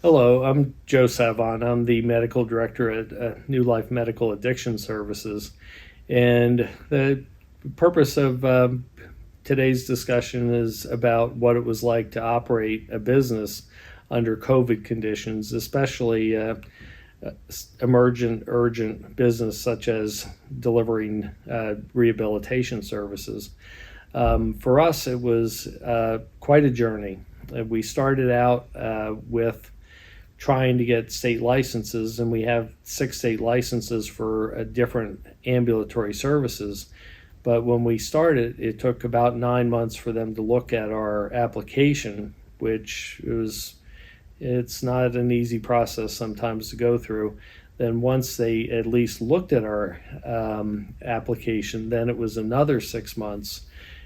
Hello, I'm Joe Savon. I'm the medical director at New Life Medical Addiction Services. And the purpose of today's discussion is about what it was like to operate a business under COVID conditions, especially emergent, urgent business such as delivering rehabilitation services. For us, it was quite a journey. We started out with trying to get state licenses, and we have 6 state licenses for different ambulatory services. But when we started, it took about 9 months for them to look at our application, which it's not an easy process sometimes to go through. Then once they at least looked at our application, then it was another 6 months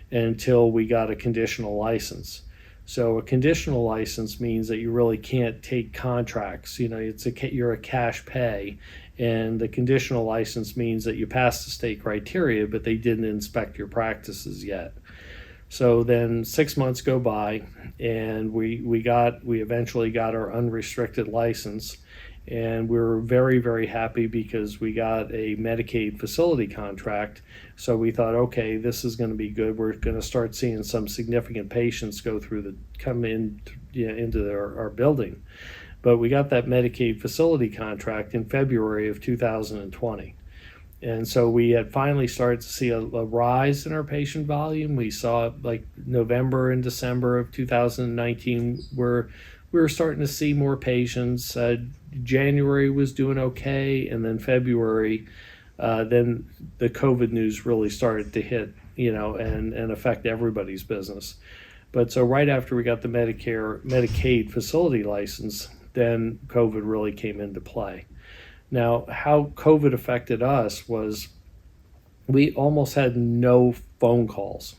until we got a conditional license. So a conditional license means that you really can't take contracts. You're a cash pay, and the conditional license means that you pass the state criteria, but they didn't inspect your practices yet. So then 6 months go by, and we eventually got our unrestricted license, and we were very, very happy because we got a Medicaid facility contract. So we thought, okay, this is going to be good. We're going to start seeing some significant patients come in, into our building. But we got that Medicaid facility contract in February of 2020. And so we had finally started to see a rise in our patient volume. We saw like November and December of 2019 where we were starting to see more patients. January was doing okay, and then February, then the COVID news really started to hit, and affect everybody's business. But so right after we got the Medicaid facility license, then COVID really came into play. Now, how COVID affected us was we almost had no phone calls.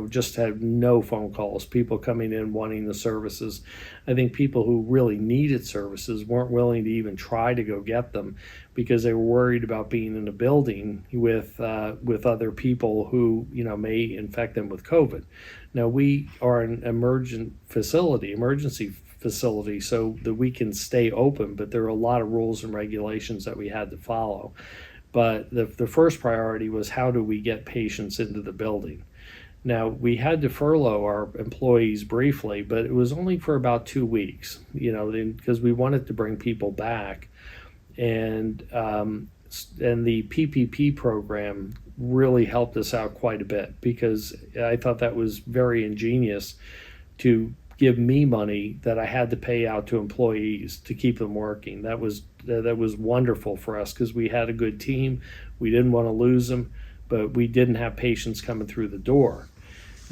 Just had no phone calls. People coming in wanting the services. I think people who really needed services weren't willing to even try to go get them because they were worried about being in a building with other people who may infect them with COVID. Now we are an emergency facility, so that we can stay open, but there are a lot of rules and regulations that we had to follow. But the first priority was how do we get patients into the building? Now, we had to furlough our employees briefly, but it was only for about 2 weeks, because we wanted to bring people back. And the PPP program really helped us out quite a bit because I thought that was very ingenious to give me money that I had to pay out to employees to keep them working. That was wonderful for us because we had a good team. We didn't want to lose them, but we didn't have patients coming through the door.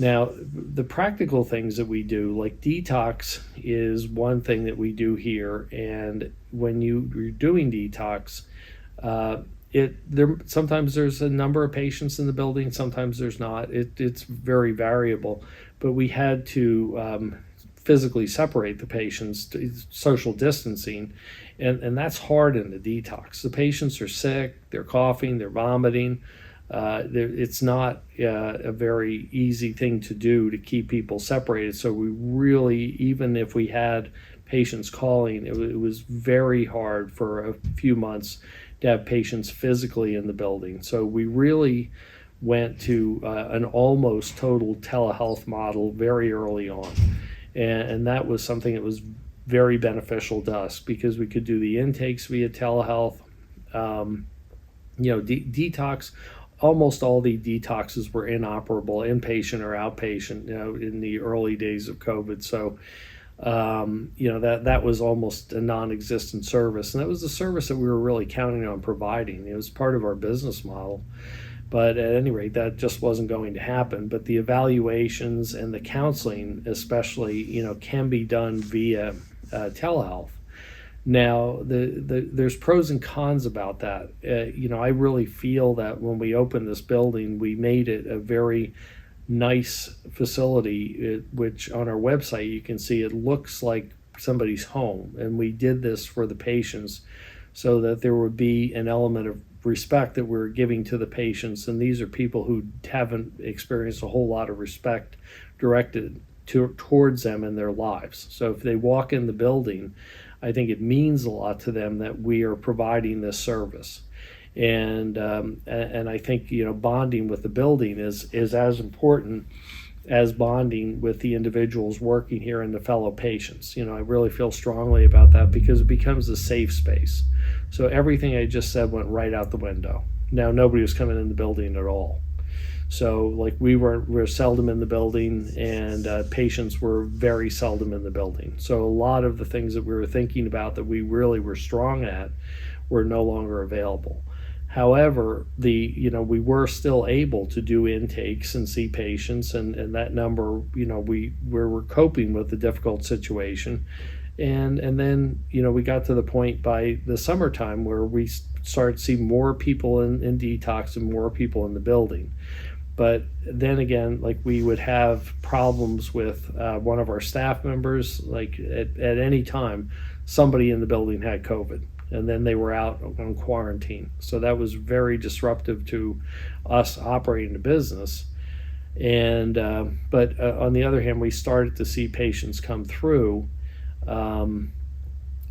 Now, the practical things that we do, like detox, is one thing that we do here. And when you're doing detox, sometimes there's a number of patients in the building, sometimes there's not. It's very variable. But we had to physically separate the patients, social distancing, and that's hard in the detox. The patients are sick, they're coughing, they're vomiting. It's not a very easy thing to do to keep people separated. So we really, even if we had patients calling, it was very hard for a few months to have patients physically in the building. So we really went to an almost total telehealth model very early on. And that was something that was very beneficial to us because we could do the intakes via telehealth. Detox, almost all the detoxes were inoperable, inpatient or outpatient, in the early days of COVID. So, that was almost a non-existent service. And that was the service that we were really counting on providing. It was part of our business model. But at any rate, that just wasn't going to happen. But the evaluations and the counseling, especially, can be done via telehealth. Now, there's pros and cons about that. I really feel that when we opened this building, we made it a very nice facility, which on our website you can see it looks like somebody's home. And we did this for the patients so that there would be an element of respect that we're giving to the patients. And these are people who haven't experienced a whole lot of respect directed towards them in their lives. So if they walk in the building, I think it means a lot to them that we are providing this service. And I think, you know, bonding with the building is as important as bonding with the individuals working here and the fellow patients. You know, I really feel strongly about that because it becomes a safe space. So everything I just said went right out the window. Now nobody was coming in the building at all. So like we were seldom in the building, and patients were very seldom in the building. So a lot of the things that we were thinking about that we really were strong at were no longer available. However, we were still able to do intakes and see patients, and that number, you know, we were coping with the difficult situation. And then, you know, we got to the point by the summertime where we started to see more people in detox and more people in the building. But then again, like we would have problems with one of our staff members, like at any time, somebody in the building had COVID, and then they were out on quarantine. So that was very disruptive to us operating the business. And but on the other hand, we started to see patients come through.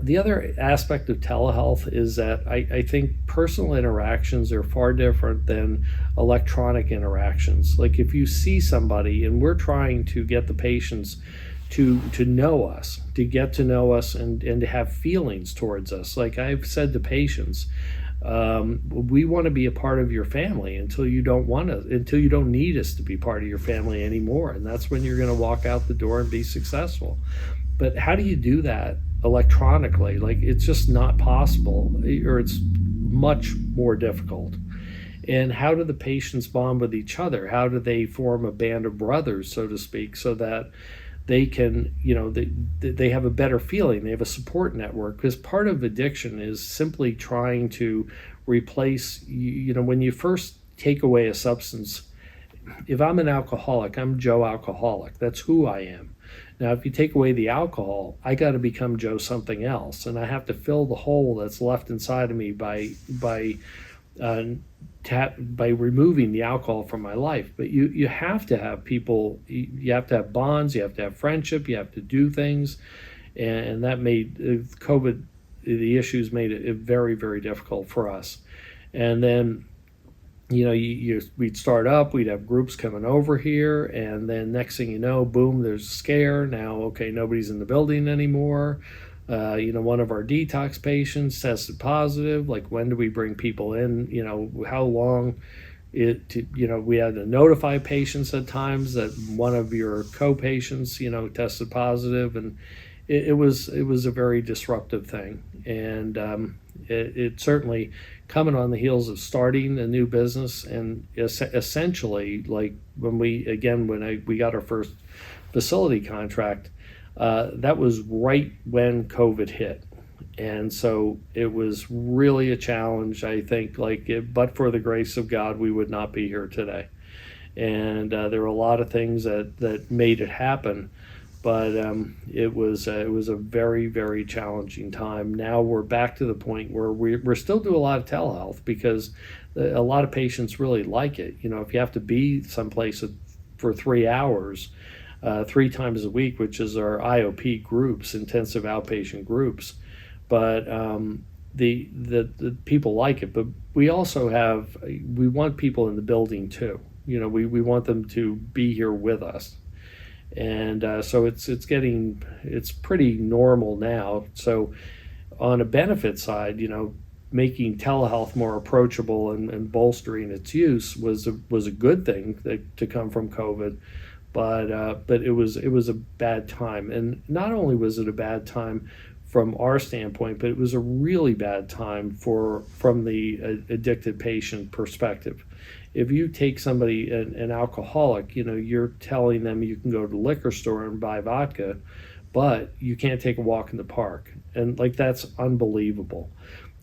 The other aspect of telehealth is that I think personal interactions are far different than electronic interactions. Like if you see somebody, and we're trying to get the patients to know us, to get to know us, and to have feelings towards us. Like I've said to patients, we want to be a part of your family until you don't need us to be part of your family anymore. And that's when you're going to walk out the door and be successful. But how do you do that electronically? Like it's just not possible, or it's much more difficult. And how do the patients bond with each other? How do they form a band of brothers, so to speak, so that they can, you know, they have a better feeling, they have a support network? Because part of addiction is simply trying to replace, you know, when you first take away a substance. If I'm an alcoholic, I'm Joe Alcoholic. That's who I am. Now, if you take away the alcohol, I got to become Joe something else, and I have to fill the hole that's left inside of me by removing the alcohol from my life. But you have to have people, you have to have bonds, you have to have friendship, you have to do things, and that made COVID, the issues made it very, very difficult for us. And then, you know, we'd start up, we'd have groups coming over here, and then next thing you know, boom, there's a scare. Now, okay, nobody's in the building anymore. You know, one of our detox patients tested positive. Like, when do we bring people in? You know, how long you know, we had to notify patients at times that one of your co-patients, you know, tested positive, and it was a very disruptive thing. And it certainly, coming on the heels of starting a new business, and essentially, like when we got our first facility contract, that was right when COVID hit. And so it was really a challenge. I think, but for the grace of God, we would not be here today. And there were a lot of things that made it happen. But it was a very, very challenging time. Now we're back to the point where we're still doing a lot of telehealth, because a lot of patients really like it. You know, if you have to be someplace for 3 hours, 3 times a week, which is our IOP groups, intensive outpatient groups, but the people like it. But we also we want people in the building too. You know, we want them to be here with us. And so it's pretty normal now. So on a benefit side, you know, making telehealth more approachable and bolstering its use was a good thing to come from COVID. But it was a bad time. And not only was it a bad time from our standpoint, but it was a really bad time from the addicted patient perspective. If you take somebody, an alcoholic, you know, you're telling them you can go to the liquor store and buy vodka, but you can't take a walk in the park. And like, that's unbelievable.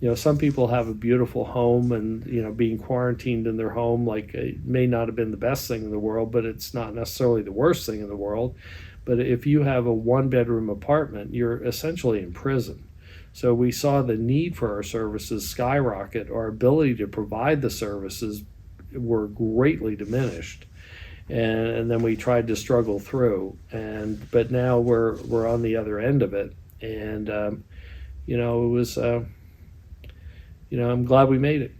You know, some people have a beautiful home, and, you know, being quarantined in their home, like, it may not have been the best thing in the world, but it's not necessarily the worst thing in the world. But if you have a 1-bedroom apartment, you're essentially in prison. So we saw the need for our services skyrocket. Our ability to provide the services were greatly diminished, and then we tried to struggle through. But now we're on the other end of it, and it was, I'm glad we made it.